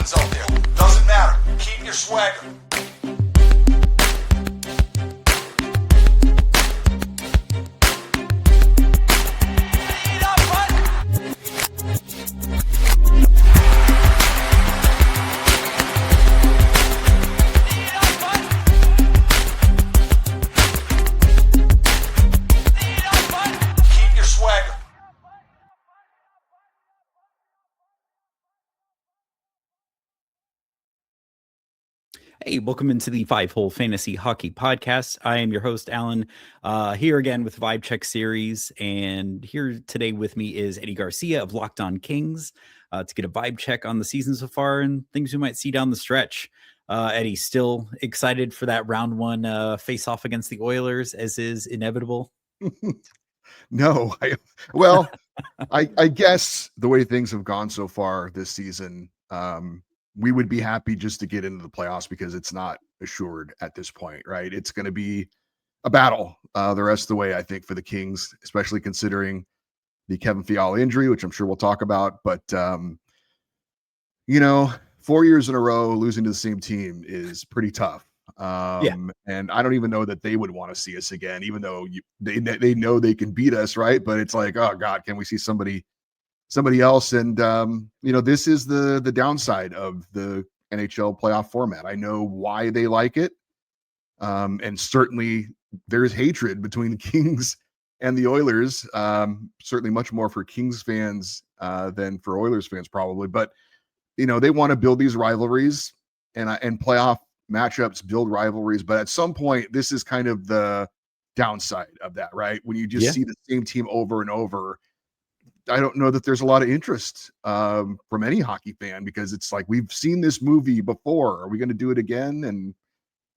Dolphins out there. Doesn't matter. Keep your swagger. Hey, welcome into the Five Hole Fantasy Hockey Podcast. I am your host, Alan, here again with Vibe Check Series. And here today with me is Eddie Garcia of Locked On Kings to get a vibe check on the season so far and things we might see down the stretch. Eddie, still excited for that round one face-off against the Oilers, as is inevitable? No. I guess the way things have gone so far this season, we would be happy just to get into the playoffs because it's not assured at this point, right? It's going to be a battle the rest of the way, I think, for the Kings, especially considering the Kevin Fiala injury, which I'm sure we'll talk about. But, 4 years in a row losing to the same team is pretty tough. And I don't even know that they would want to see us again, even though they know they can beat us, right? But it's like, oh God, can we see somebody else? And this is the downside of the NHL playoff format. I know why they like it, and certainly there's hatred between the Kings and the Oilers, certainly much more for Kings fans than for Oilers fans probably. But they want to build these rivalries, and playoff matchups build rivalries. But at some point, this is kind of the downside of that, right? When you just see the same team over and over, I don't know that there's a lot of interest from any hockey fan, because it's like, we've seen this movie before. Are we going to do it again?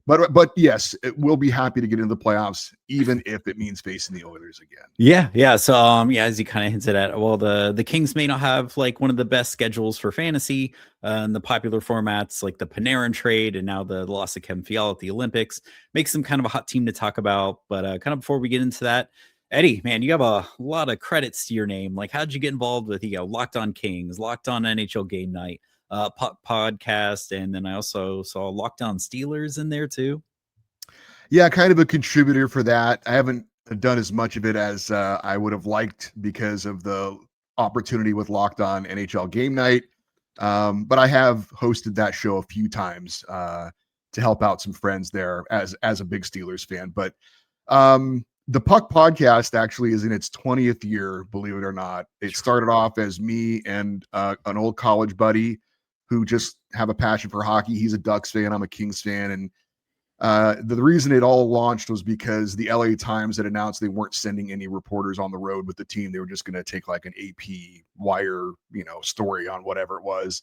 But yes, we'll be happy to get into the playoffs, even if it means facing the Oilers again. Yeah. So as you kind of hinted at, well, the Kings may not have like one of the best schedules for fantasy and the popular formats, like the Panarin trade, and now the loss of Kevin Fiala at the Olympics makes them kind of a hot team to talk about. But kind of before we get into that, Eddie, man, you have a lot of credits to your name. Like, how'd you get involved with Locked On Kings, Locked On NHL Game Night, podcast, and then I also saw Locked On Steelers in there too? Yeah, kind of a contributor for that. I haven't done as much of it as I would have liked because of the opportunity with Locked On NHL Game Night. But I have hosted that show a few times to help out some friends there as a big Steelers fan. But the Puck podcast actually is in its 20th year, believe it or not. It started off as me and an old college buddy who just have a passion for hockey. He's a Ducks fan. I'm a Kings fan. And the reason it all launched was because the LA Times had announced they weren't sending any reporters on the road with the team. They were just going to take like an AP wire, story on whatever it was.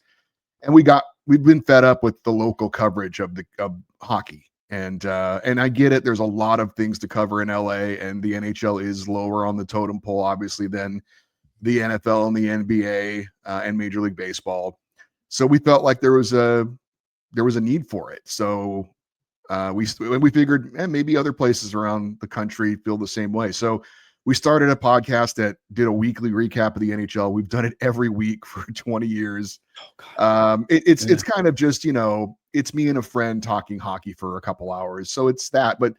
And we've been fed up with the local coverage of hockey. And I get it. There's a lot of things to cover in LA, and the NHL is lower on the totem pole, obviously, than the NFL and the NBA and Major League Baseball. So we felt like there was a need for it. So we figured maybe other places around the country feel the same way. So we started a podcast that did a weekly recap of the NHL. We've done it every week for 20 years. It's kind of just, it's me and a friend talking hockey for a couple hours. So it's that, but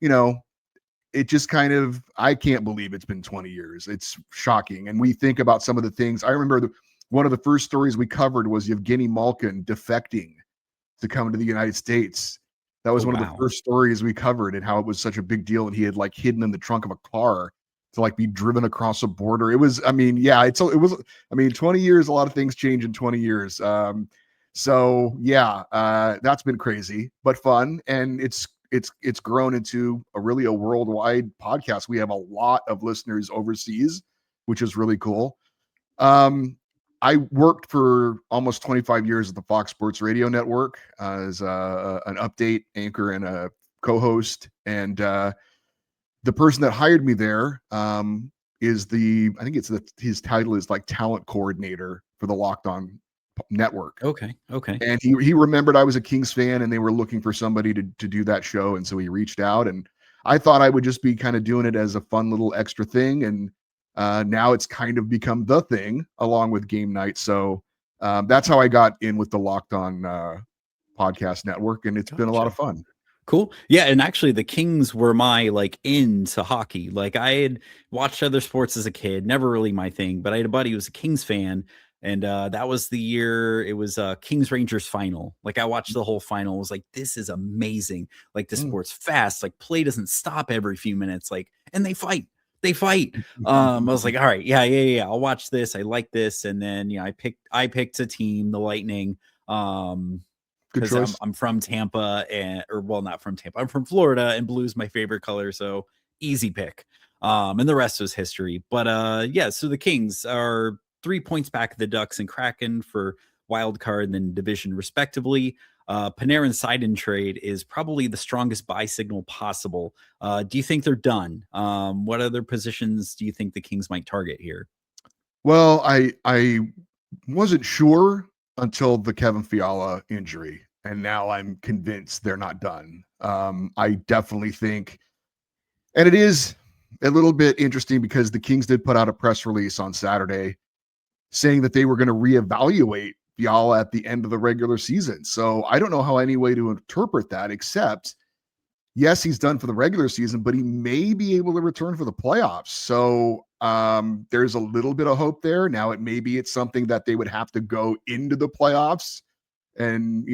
it just kind of, I can't believe it's been 20 years. It's shocking. And we think about some of the things. I remember one of the first stories we covered was Evgeny Malkin defecting to come to the United States. That was one of the first stories we covered, and how it was such a big deal. And he had like hidden in the trunk of a car to like be driven across a border. It was, 20 years, a lot of things change in 20 years. That's been crazy, but fun. And it's grown into a worldwide podcast. We have a lot of listeners overseas, which is really cool. I worked for almost 25 years at the Fox Sports Radio Network as an update anchor and a co-host. And the person that hired me there is his title is like talent coordinator for the Locked On Network. Okay. And he remembered I was a Kings fan, and they were looking for somebody to do that show. And so he reached out, and I thought I would just be kind of doing it as a fun little extra thing. And now it's kind of become the thing along with Game Night. So That's how I got in with the Locked On podcast network, and it's been a lot of fun. Cool. Yeah, and actually the Kings were my like into hockey. Like I had watched other sports as a kid, never really my thing, but I had a buddy who was a Kings fan, and that was the year it was Kings Rangers final. Like I watched the whole final, was like, this is amazing. Like the sport's fast, like play doesn't stop every few minutes, like, and they fight. They fight. I was like, all right, yeah. I'll watch this. I like this. And then I picked a team, the Lightning. Good Because choice. I'm from Tampa not from Tampa. I'm from Florida, and blue's my favorite color, so easy pick. And the rest was history. But yeah, so the Kings are 3 points back of the Ducks and Kraken for wild card and then division respectively. Panarin sign-in trade is probably the strongest buy signal possible. Do you think they're done? What other positions do you think the Kings might target here? Well, I wasn't sure until the Kevin Fiala injury, and now I'm convinced they're not done. I definitely think, and it is a little bit interesting because the Kings did put out a press release on Saturday saying that they were going to reevaluate Fiala at the end of the regular season. So I don't know how any way to interpret that, except yes, he's done for the regular season, but he may be able to return for the playoffs. So there's a little bit of hope there. Now, maybe it's something that they would have to go into the playoffs and,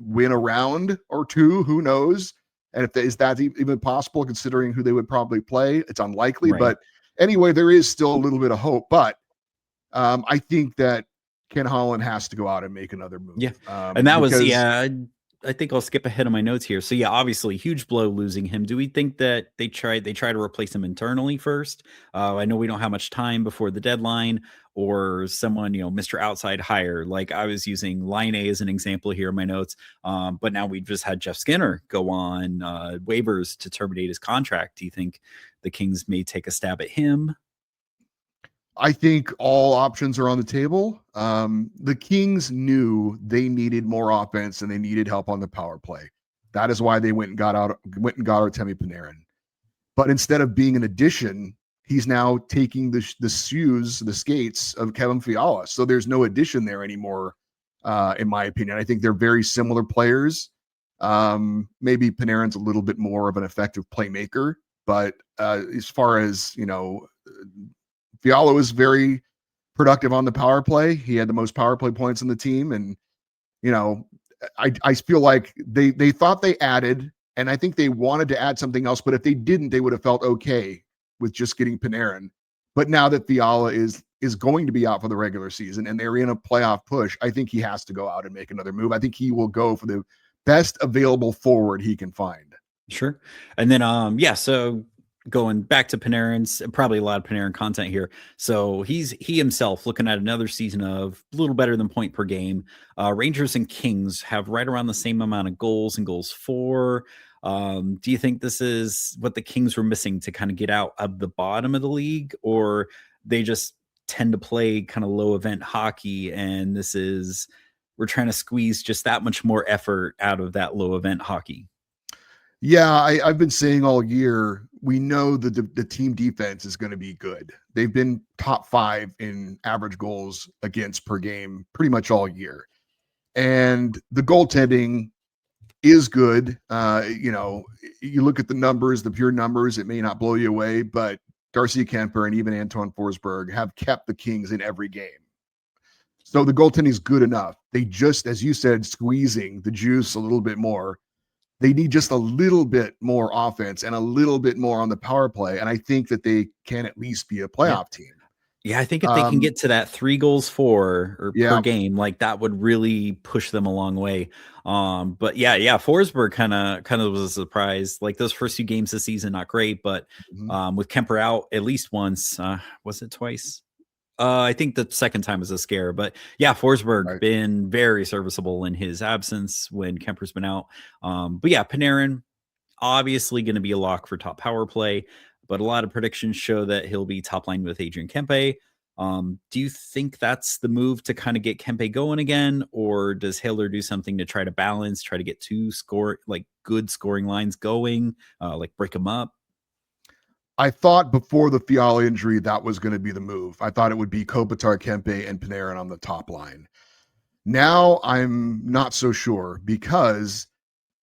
win a round or two. Who knows? And is that even possible, considering who they would probably play? It's unlikely. Right. But anyway, there is still a little bit of hope. But I think that Ken Holland has to go out and make another move. Yeah. And that was, I think I'll skip ahead of my notes here. So yeah, obviously huge blow losing him. Do we think that they try to replace him internally first? I know we don't have much time before the deadline, or someone, Mr. Outside hire. Like I was using Line A as an example here in my notes. But now we just had Jeff Skinner go on waivers to terminate his contract. Do you think the Kings may take a stab at him? I think all options are on the table. The Kings knew they needed more offense and they needed help on the power play. That is why they went and got Artemi Panarin. But instead of being an addition, he's now taking the skates of Kevin Fiala. So there's no addition there anymore, in my opinion. I think they're very similar players. Maybe Panarin's a little bit more of an effective playmaker, but as far as Fiala was very productive on the power play. He had the most power play points in the team. And, I feel like they thought they added, and I think they wanted to add something else, but if they didn't, they would have felt okay with just getting Panarin. But now that Fiala is going to be out for the regular season and they're in a playoff push, I think he has to go out and make another move. I think he will go for the best available forward he can find. Sure. And then, so going back to Panarin's, probably a lot of Panarin content here. So he himself looking at another season of a little better than point per game. Rangers and Kings have right around the same amount of goals and goals for. Do you think this is what the Kings were missing to kind of get out of the bottom of the league, or they just tend to play kind of low event hockey and we're trying to squeeze just that much more effort out of that low event hockey? Yeah, I've been saying all year, we know that the team defense is going to be good. They've been top 5 in average goals against per game pretty much all year. And the goaltending is good. You look at the numbers, the pure numbers, it may not blow you away, but Garcia Kemper and even Antoine Forsberg have kept the Kings in every game. So the goaltending is good enough. They just, as you said, squeezing the juice a little bit more. They need just a little bit more offense and a little bit more on the power play. And I think that they can at least be a playoff team. Yeah, I think if they can get to that 3 goals per game, like that would really push them a long way. But Forsberg kind of was a surprise. Like those first 2 games this season, not great, but with Kemper out at least once, was it twice? I think the second time was a scare, but yeah, Forsberg been very serviceable in his absence when Kemper's been out. But yeah, Panarin obviously going to be a lock for top power play, but a lot of predictions show that he'll be top line with Adrian Kempe. Do you think that's the move to kind of get Kempe going again, or does Hiller do something to try to balance, try to get 2 good scoring lines going, like break them up? I thought before the Fiala injury, that was going to be the move. I thought it would be Kopitar, Kempe, and Panarin on the top line. Now I'm not so sure because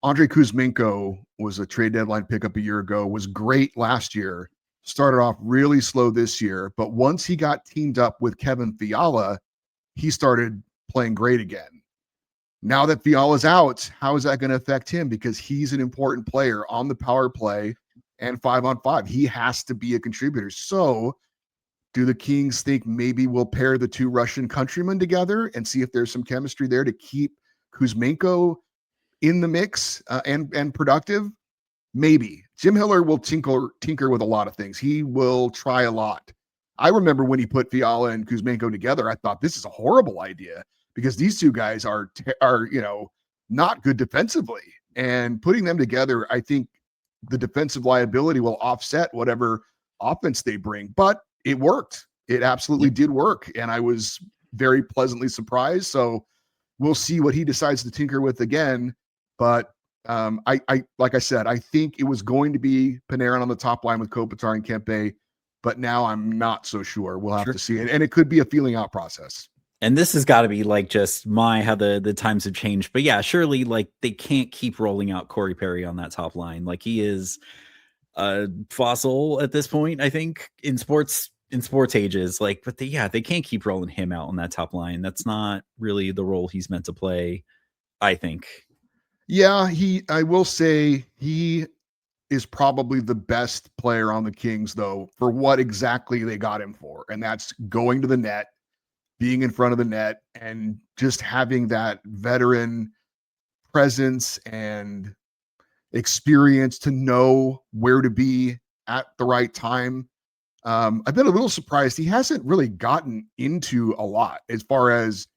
Andrei Kuzmenko was a trade deadline pickup a year ago, was great last year, started off really slow this year, but once he got teamed up with Kevin Fiala, he started playing great again. Now that Fiala's out, how is that going to affect him? Because he's an important player on the power play and 5-on-5. He has to be a contributor. So do the Kings think maybe we'll pair the two Russian countrymen together and see if there's some chemistry there to keep Kuzmenko in the mix and productive? Maybe. Jim Hiller will tinker with a lot of things. He will try a lot. I remember when he put Fiala and Kuzmenko together, I thought this is a horrible idea because these two guys are not good defensively. And putting them together, I think the defensive liability will offset whatever offense they bring. But it worked. It absolutely did work. And I was very pleasantly surprised. So we'll see what he decides to tinker with again. But I like I said, I think it was going to be Panarin on the top line with Kopitar and Kempe, but now I'm not so sure. We'll have to see it. And it could be a feeling out process. And this has got to be like just how the times have changed. But yeah, surely like they can't keep rolling out Corey Perry on that top line. Like he is a fossil at this point, I think, in sports ages. Like, but they can't keep rolling him out on that top line. That's not really the role he's meant to play, I think. Yeah, I will say he is probably the best player on the Kings, though, for what exactly they got him for. And that's going to the net, being in front of the net, and just having that veteran presence and experience to know where to be at the right time. I've been a little surprised. He hasn't really gotten into a lot as far as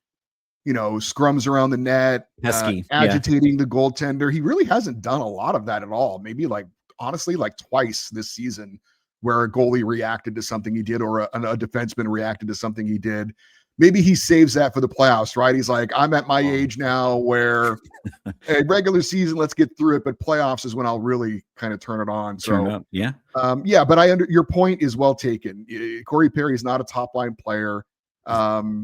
scrums around the net, agitating the goaltender. He really hasn't done a lot of that at all. Maybe honestly, twice this season where a goalie reacted to something he did or a defenseman reacted to something he did. Maybe he saves that for the playoffs, right? He's like, I'm at my age now where a regular season, let's get through it, but playoffs is when I'll really kind of turn it on. So, but your point is well taken. Corey Perry is not a top line player.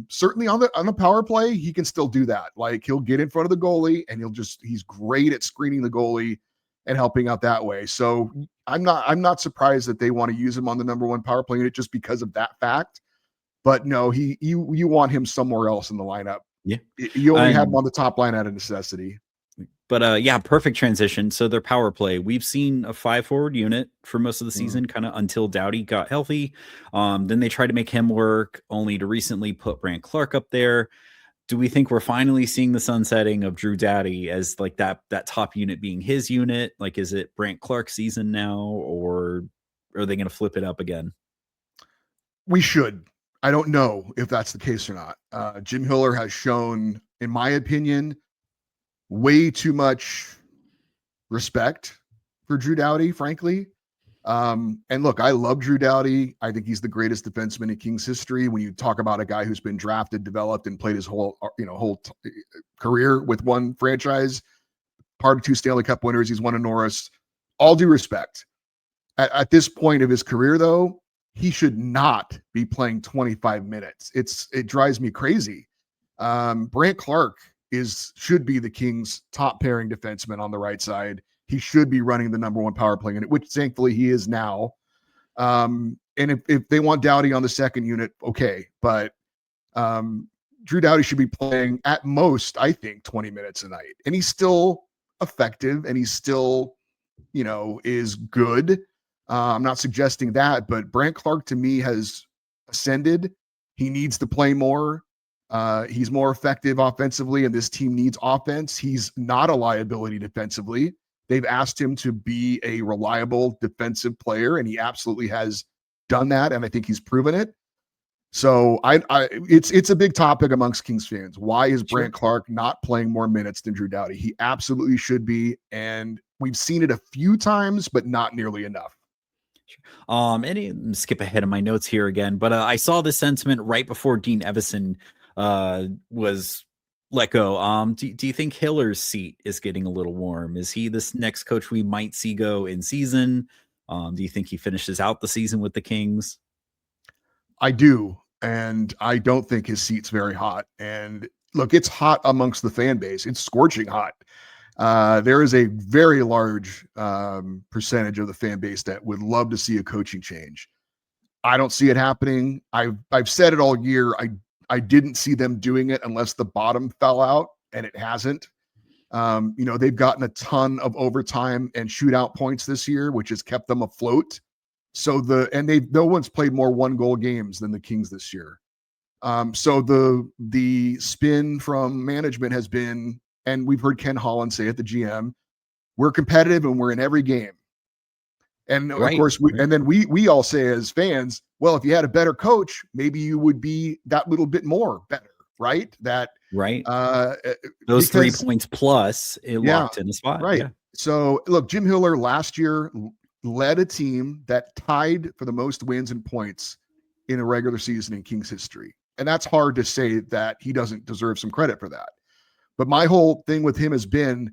Certainly on the power play, he can still do that. Like he'll get in front of the goalie and he's great at screening the goalie and helping out that way. So I'm not surprised that they want to use him on the number one power play unit just because of that fact. But no, you want him somewhere else in the lineup. Yeah. You only have him on the top line out of necessity. But perfect transition. So their power play, we've seen a 5-forward unit for most of the season, kind of until Doughty got healthy. Then they tried to make him work, only to recently put Brandt Clark up there. Do we think we're finally seeing the sunsetting of Drew Doughty as like that top unit being his unit? Like, is it Brandt Clark season now, or are they going to flip it up again? We should. I don't know if that's the case or not. Jim Hiller has shown, in my opinion, way too much respect for Drew Doughty, frankly. And look, I love Drew Doughty. I think he's the greatest defenseman in Kings history. When you talk about a guy who's been drafted, developed, and played his whole career with one franchise, part of 2 Stanley Cup winners, he's won a Norris. All due respect. At this point of his career, though, he should not be playing 25 minutes. It drives me crazy. Brandt Clark should be the Kings' top pairing defenseman on the right side. He should be running the number one power play unit, which thankfully he is now. And if they want Doughty on the second unit, okay. But Drew Doughty should be playing at most, I think, 20 minutes a night. And he's still effective and he's still, is good. I'm not suggesting that, but Brandt Clark to me has ascended. He needs to play more. He's more effective offensively, and this team needs offense. He's not a liability defensively. They've asked him to be a reliable defensive player, and he absolutely has done that, and I think he's proven it. So it's a big topic amongst Kings fans. Why is Brandt Clark not playing more minutes than Drew Doughty? He absolutely should be, and we've seen it a few times, but not nearly enough. And skip ahead of my notes here again, but I saw this sentiment right before Dean Evison was let go. Do you think Hiller's seat is getting a little warm? Is he this next coach we might see go in season? Do you think he finishes out the season with the Kings? I do, and I don't think his seat's very hot. And look, it's hot amongst the fan base. It's scorching hot. There is a very large percentage of the fan base that would love to see a coaching change. I don't see it happening. I've said it all year. I didn't see them doing it unless the bottom fell out, and it hasn't. They've gotten a ton of overtime and shootout points this year, which has kept them afloat. So no one's played more 1-goal games than the Kings this year. So the spin from management has been, and we've heard Ken Holland say at the GM, we're competitive and we're in every game. And of course, we all say as fans, well, if you had a better coach, maybe you would be that little bit more better, right? Those 3 points plus it locked in the spot. Right. Yeah. So look, Jim Hiller last year led a team that tied for the most wins and points in a regular season in Kings history. And that's hard to say that he doesn't deserve some credit for that. But my whole thing with him has been,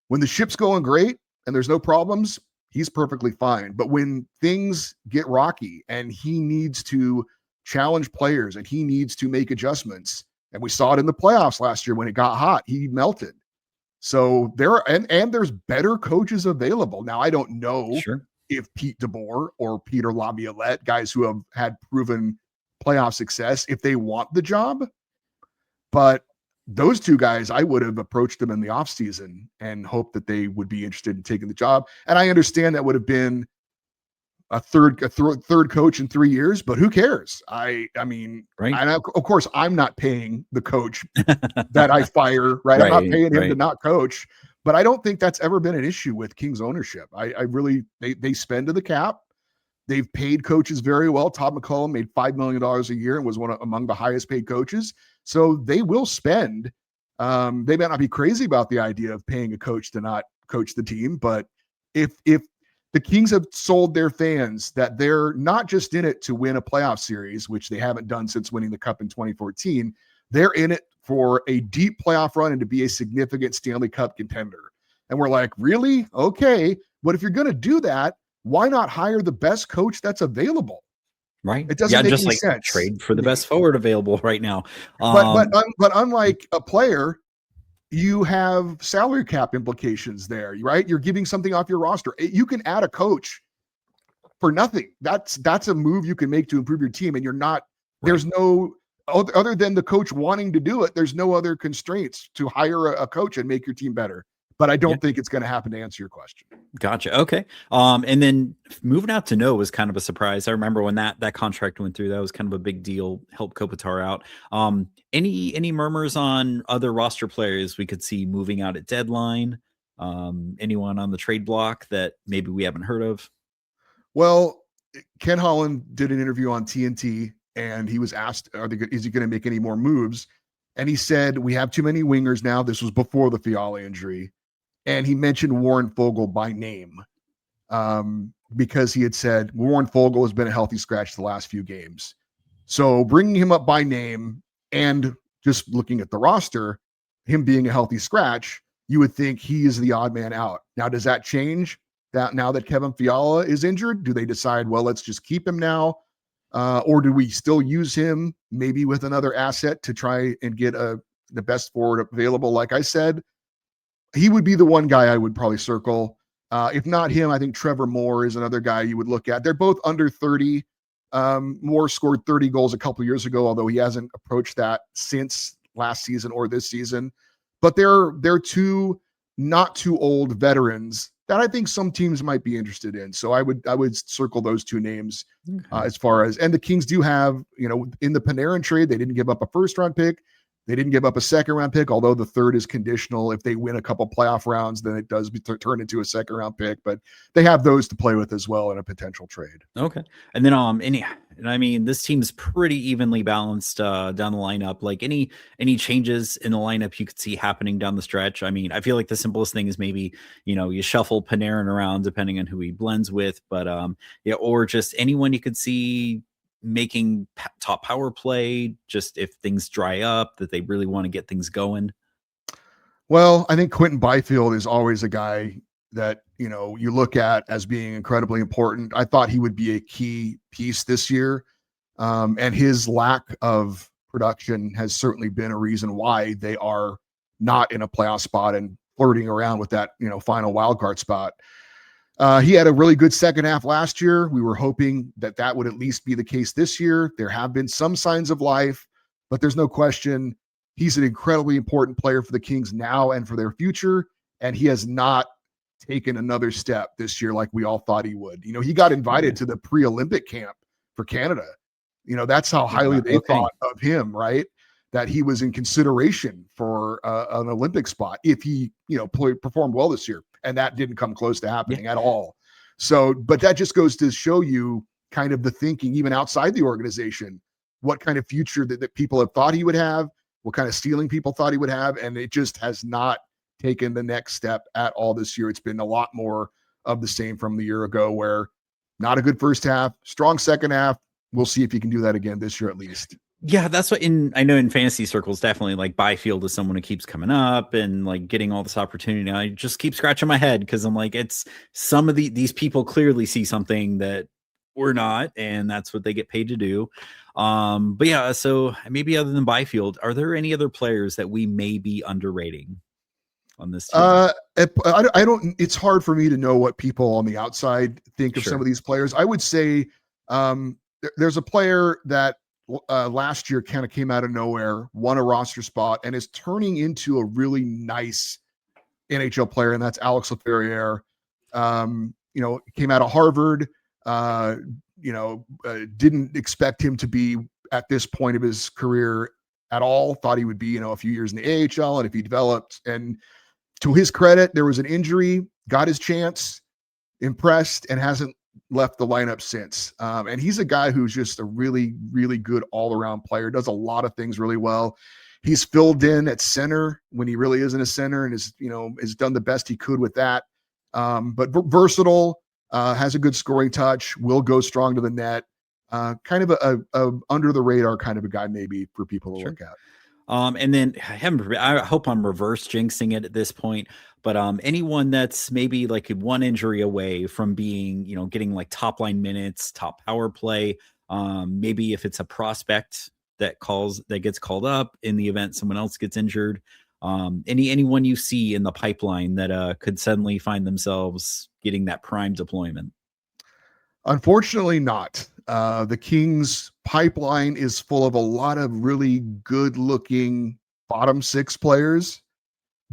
when the ship's going great and there's no problems, he's perfectly fine. But when things get rocky and he needs to challenge players and he needs to make adjustments, and we saw it in the playoffs last year when it got hot, he melted. So there's better coaches available. Now, I don't know if Pete DeBoer or Peter Laviolette, guys who have had proven playoff success, if they want the job. But those two guys, I would have approached them in the offseason and hoped that they would be interested in taking the job. And I understand that would have been a third coach in 3 years, but who cares? I mean, right. And of course, I'm not paying the coach that I fire, right? I'm not paying him to not coach, but I don't think that's ever been an issue with Kings ownership. They spend to the cap. They've paid coaches very well. Todd McCollum made $5 million a year and was among the highest paid coaches. So they will spend. They may not be crazy about the idea of paying a coach to not coach the team, but if the Kings have sold their fans that they're not just in it to win a playoff series, which they haven't done since winning the Cup in 2014, they're in it for a deep playoff run and to be a significant Stanley Cup contender. And we're like, really? Okay. But if you're going to do that, why not hire the best coach that's available? Right. It doesn't make any sense. Trade for the best forward available right now. But unlike a player, you have salary cap implications there, right? You're giving something off your roster. You can add a coach for nothing. That's a move you can make to improve your team. And you're not, there's no, other than the coach wanting to do it, there's no other constraints to hire a coach and make your team better. But I don't think it's going to happen, to answer your question. Gotcha. Okay. And then moving out to No was kind of a surprise. I remember when that contract went through, that was kind of a big deal. Helped Kopitar out. Any murmurs on other roster players we could see moving out at deadline? Anyone on the trade block that maybe we haven't heard of? Well, Ken Holland did an interview on TNT, and he was asked, is he going to make any more moves? And he said, we have too many wingers now. This was before the Fiala injury. And he mentioned Warren Fogle by name because he had said Warren Fogle has been a healthy scratch the last few games. So bringing him up by name and just looking at the roster, him being a healthy scratch, you would think he is the odd man out. Now, does that change that now that Kevin Fiala is injured? Do they decide, well, let's just keep him now? Or do we still use him maybe with another asset to try and get the best forward available? Like I said, he would be the one guy I would probably circle. If not him, I think Trevor Moore is another guy you would look at. They're both under 30. Moore scored 30 goals a couple years ago, although he hasn't approached that since last season or this season. But they're two not too old veterans that I think some teams might be interested in. So I would circle those two names as far as, and the Kings do have, in the Panarin trade, they didn't give up a first-round pick. They didn't give up a second-round pick, although the third is conditional. If they win a couple playoff rounds, then it does turn into a second-round pick. But they have those to play with as well in a potential trade. Okay, and then and I mean, this team's pretty evenly balanced down the lineup. Like any changes in the lineup you could see happening down the stretch. I mean, I feel like the simplest thing is maybe you shuffle Panarin around depending on who he blends with, but or just anyone you could see making top power play, just if things dry up that they really want to get things going. Well, I think Quentin Byfield is always a guy that you look at as being incredibly important. I thought he would be a key piece this year, and his lack of production has certainly been a reason why they are not in a playoff spot and flirting around with that, final wild card spot. He had a really good second half last year. We were hoping that that would at least be the case this year. There have been some signs of life, but there's no question he's an incredibly important player for the Kings now and for their future. And he has not taken another step this year like we all thought he would. He got invited to the pre-Olympic camp for Canada. That's how highly they thought of him, right? That he was in consideration for an Olympic spot if he, performed well this year. And that didn't come close to happening at all. So, but that just goes to show you kind of the thinking, even outside the organization, what kind of future that people have thought he would have, what kind of ceiling people thought he would have. And it just has not taken the next step at all this year. It's been a lot more of the same from the year ago, where not a good first half, strong second half. We'll see if he can do that again this year at least. Yeah, that's what I know in fantasy circles, definitely like Byfield is someone who keeps coming up and like getting all this opportunity. I just keep scratching my head because I'm like, it's some of these people clearly see something that we're not, and that's what they get paid to do. But yeah, so maybe other than Byfield, are there any other players that we may be underrating on this team? I don't, it's hard for me to know what people on the outside think of some of these players. I would say there's a player that last year kind of came out of nowhere, won a roster spot, and is turning into a really nice NHL player, and that's Alex Laferriere. Came out of Harvard, didn't expect him to be at this point of his career at all. Thought he would be, a few years in the AHL, and if he developed. And to his credit, there was an injury, got his chance, impressed, and hasn't left the lineup since. And he's a guy who's just a really, really good all-around player, does a lot of things really well. He's filled in at center when he really isn't a center, and has done the best he could with that. But versatile, has a good scoring touch, will go strong to the net. Kind of a under the radar kind of a guy, maybe, for people to look at. And then I hope I'm reverse jinxing it at this point, but anyone that's maybe like one injury away from being, getting like top line minutes, top power play. Maybe if it's a prospect that gets called up in the event someone else gets injured. Anyone you see in the pipeline that could suddenly find themselves getting that prime deployment? Unfortunately not. The Kings pipeline is full of a lot of really good looking bottom six players.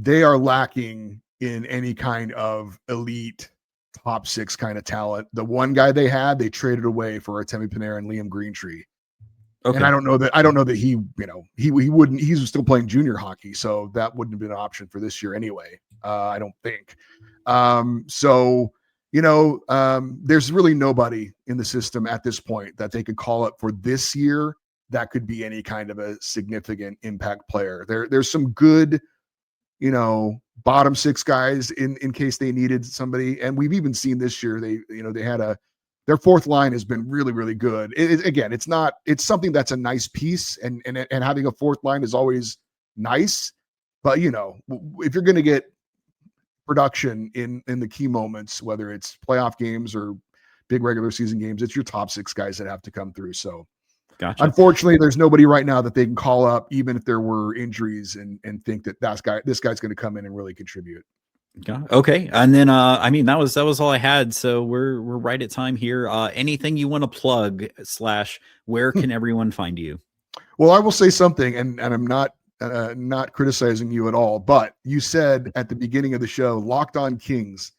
They are lacking in any kind of elite top six kind of talent. The one guy they had, they traded away for Artemi Panarin and Liam Greentree. Okay. And I don't know that he wouldn't, he's still playing junior hockey. So that wouldn't have been an option for this year anyway. I don't think. There's really nobody in the system at this point that they could call up for this year that could be any kind of a significant impact player. There's some good, bottom six guys in case they needed somebody. And we've even seen this year, they had their fourth line has been really, really good. It's something that's a nice piece, and having a fourth line is always nice. But, if you're going to get production in the key moments, whether it's playoff games or big regular season games, it's your top six guys that have to come through. So gotcha. Unfortunately, there's nobody right now that they can call up, even if there were injuries, and think that this guy's going to come in and really contribute. Okay. And then, that was all I had. So we're right at time here. Anything you want to plug / where can everyone find you? Well, I will say something, and I'm not criticizing you at all, but you said at the beginning of the show, Locked On Kings.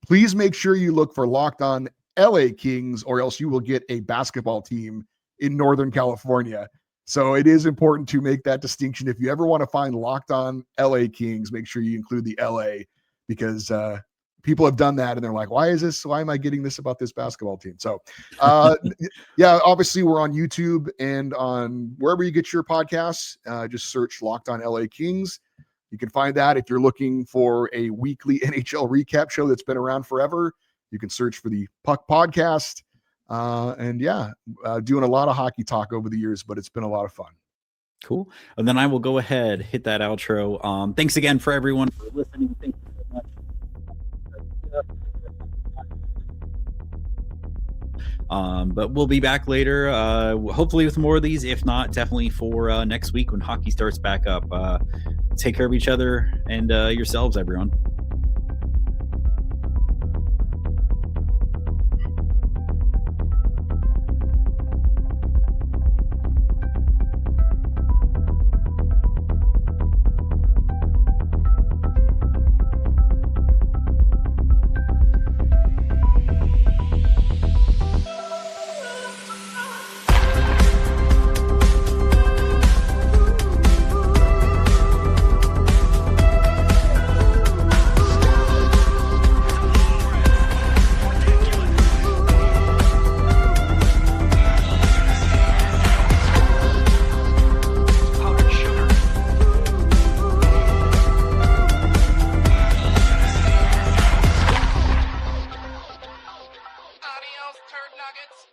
Please make sure you look for Locked On LA Kings, or else you will get a basketball team in Northern California. So it is important to make that distinction. If you ever want to find Locked On LA Kings, make sure you include the LA, because people have done that and they're like, why am I getting this about this basketball team? So yeah, obviously we're on YouTube and on wherever you get your podcasts. Just search Locked On LA Kings. You can find that. If you're looking for a weekly NHL recap show that's been around forever, you can search for the Puck Podcast. Doing a lot of hockey talk over the years, but it's been a lot of fun. Cool. And then I will go ahead, hit that outro. Thanks again for everyone for listening. Thank you so much. But we'll be back later, hopefully with more of these. If not, definitely for next week when hockey starts back up. Take care of each other and yourselves, everyone. Adios, turd nuggets.